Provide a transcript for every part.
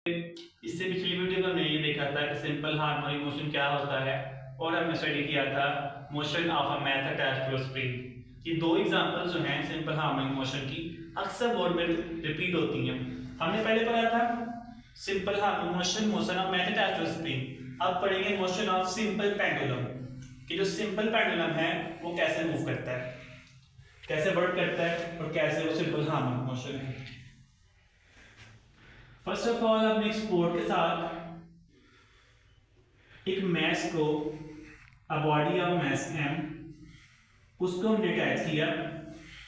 इससे पिछली वीडियो में हमने ये देखा था कि सिंपल हार्मोनिक मोशन क्या होता है और हमने स्टडी किया था motion of a mass attached to a spring. ये दो एग्जांपल्स जो हैं सिंपल हार्मोनिक मोशन की अक्सर बोर्ड में रिपीट होती हैं। हमने पहले पढ़ा था simple harmonic motion motion of mass attached to a spring. अब पढ़ेंगे मोशन ऑफ सिंपल पेंडुलम कि जो सिंपल पेंडुलम है वो कैसे मूव करता है, कैसे वर्क करता है और कैसे वो सिंपल हार्मोनिक मोशन है। फर्स्ट ऑफ ऑल हमने एक्सपोर्ट के साथ एक मैस को a body of mass M उसको हमने अटैच किया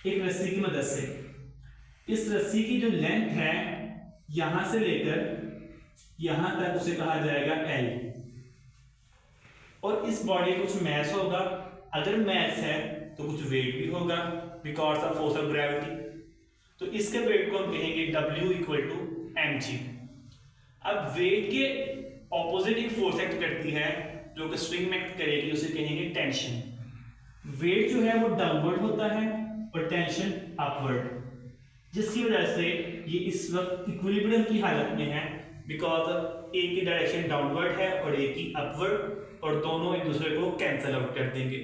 एक रस्सी की मदद से। इस रस्सी की जो लेंथ है यहां से लेकर यहां तक उसे कहा जाएगा एल। और इस बॉडी में कुछ मैस होगा, अगर मैस है तो कुछ वेट भी होगा because of force of gravity. तो इसके वेट को हम कहेंगे W इक्वल टू mg। अब वेट के ऑपोजिट एक फोर्स एक्ट करती है जो कि स्ट्रिंग में एक्ट करेगी, उसे कहेंगे टेंशन। वेट जो है वो डाउनवर्ड होता है और टेंशन अपवर्ड, जिसकी वजह से ये इस वक्त इक्विलिब्रियम की हालत में है बिकॉज एक की डायरेक्शन डाउनवर्ड है और एक की अपवर्ड, और दोनों एक दूसरे को कैंसल आउट कर देंगे।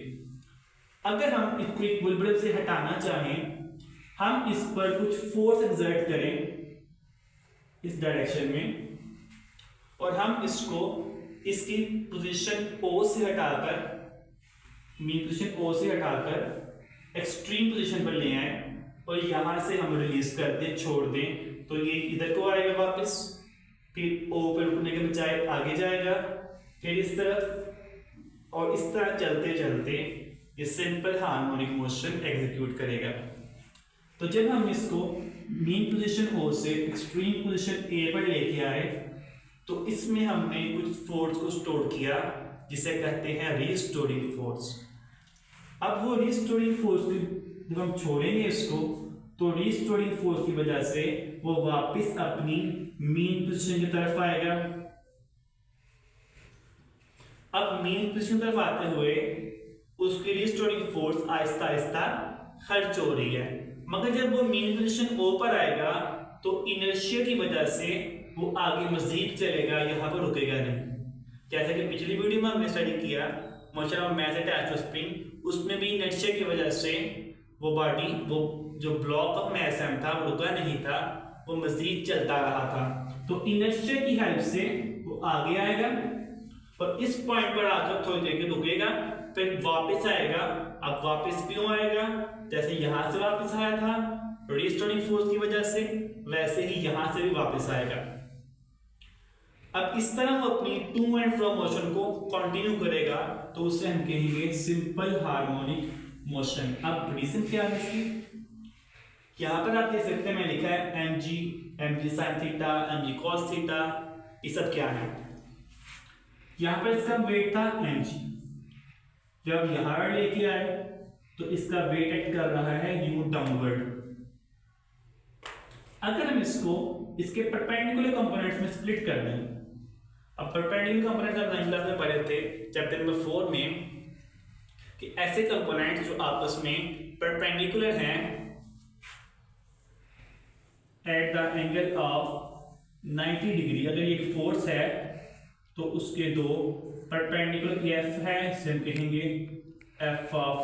अगर हम इसको इक्विलिब्रियम से हटाना चाहें, हम इस पर कुछ फोर्स एक्सर्ट करें इस डायरेक्शन में और हम इसको इसकी पोजीशन O से हटाकर मीन पोजीशन O से हटाकर एक्सट्रीम पोजीशन पर ले आए और यहां से हम रिलीज कर दें, छोड़ दें, तो ये इधर को आएगा वापस, फिर O पर रुकने के बजाय आगे जाएगा, फिर इस तरफ, और इस तरह चलते चलते ये सिंपल हार्मोनिक मोशन एग्जीक्यूट करेगा। तो जब हम इसको मीन पोजीशन O से एक्सट्रीम पोजीशन A पर लेके आए तो इसमें हमने कुछ फोर्स को स्टोर किया जिसे कहते हैं रीस्टोरिंग फोर्स। अब वो रीस्टोरिंग फोर्स जब हम छोड़ेंगे इसको तो रीस्टोरिंग फोर्स की वजह से वो वापस अपनी मीन पोजीशन की तरफ आएगा। अब मीन पोजीशन की तरफ आते हुए उसकी रीस्टोरिंग फोर्स आहिस्ता आहिस्ता खर्च हो रही है, मगर जब वो मीन पोजीशन O पर आएगा तो इनर्शिया की वजह से वो आगे मजीद चलेगा, यहाँ पर रुकेगा नहीं। जैसे कि पिछली वीडियो में हमने स्टडी किया motion of mass attached to spring, उसमें भी इनर्शिया की वजह से वो बॉडी, वो जो ब्लॉक ऑफ मैस एम था वो रुका नहीं था, वो मजीद चलता रहा था। तो इनर्शिया की हेल्प से वो आगे आएगा और इस पॉइंट पर आकर थोड़ी देर के रुकेगा, फिर वापस आएगा। अब वापस क्यों आएगा? जैसे यहां से वापस आया था रीस्टोरिंग फोर्स की वजह से, वैसे ही यहां से भी वापस आएगा। अब इस तरह वो अपनी टू एंड फ्रो मोशन को कंटिन्यू करेगा, तो उसे हम कहेंगे सिंपल हार्मोनिक मोशन। अब रीजन क्या है इसकी? यहां पर आप देख सकते हैं, मैं लिखा है mg sin theta, mg cos theta, ये सब क्या है? यहां पर इसका वेट था mg, जब यहां लेके आए तो इसका वेट एक्ट कर रहा है u डाउनवर्ड। अगर हम इसको इसके परपेंडिकुलर कंपोनेंट्स में स्प्लिट कर दें, अब परपेंडिकुलर कंपोनेंट्स हम 9th क्लास में पढ़े थे चैप्टर नंबर 4 में कि ऐसे कंपोनेंट्स जो आपस में परपेंडिकुलर हैं at the angle of 90 degree, अगर ये फोर्स है तो उसके दो परपेंडिकुलर f है, इसे हम कहेंगे f ऑफ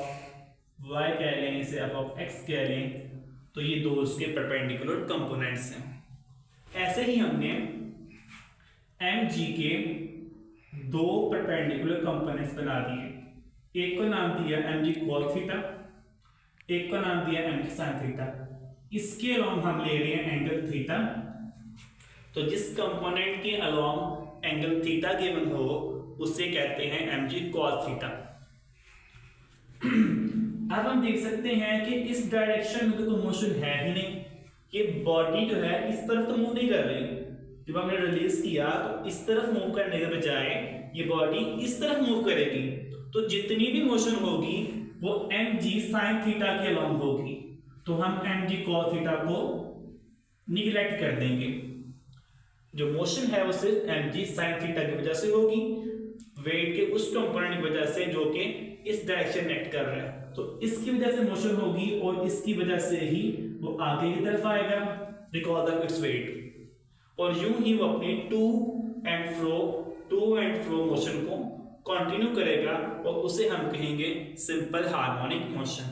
y कह लें, इसे f ऑफ x कह लें, तो ये दो उसके परपेंडिकुलर कंपोनेंट्स हैं। ऐसे ही हमने mg के दो परपेंडिकुलर कंपोनेंट्स बना दिए, एक को नाम दिया mg cos थीटा, एक को नाम दिया mg sin थीटा। इसके अलोंग हम ले रहे हैं एंगल थीटा, तो जिस कंपोनेंट के अलोंग एंगल थीटा गिवन हो उसे कहते हैं mg cos थीटा। अब हम देख सकते हैं कि इस डायरेक्शन में तो कोई मोशन है ही नहीं, ये बॉडी जो है इस तरफ तो मूव नहीं कर रही। जब हमने रिलीज किया तो इस तरफ मूव करने के बजाय ये बॉडी इस तरफ मूव करेगी, तो जितनी भी मोशन होगी वो mg sin थीटा के अलोंग होगी, तो हम mg cos थीटा को निगलेक्ट कर देंगे। जो मोशन है वो सिर्फ mg sin थीटा की वजह से होगी, वेट के उस कंपोनेंट की वजह से जो कि इस डायरेक्शन में एक्ट कर रहा है, तो इसकी वजह से मोशन होगी और इसकी वजह से ही वो आगे की तरफ आएगा बिकॉज ऑफ इट्स वेट। और यूं ही वो अपनी टू एंड फ्रो मोशन को कंटिन्यू करेगा और उसे हम कहेंगे सिंपल हार्मोनिक मोशन।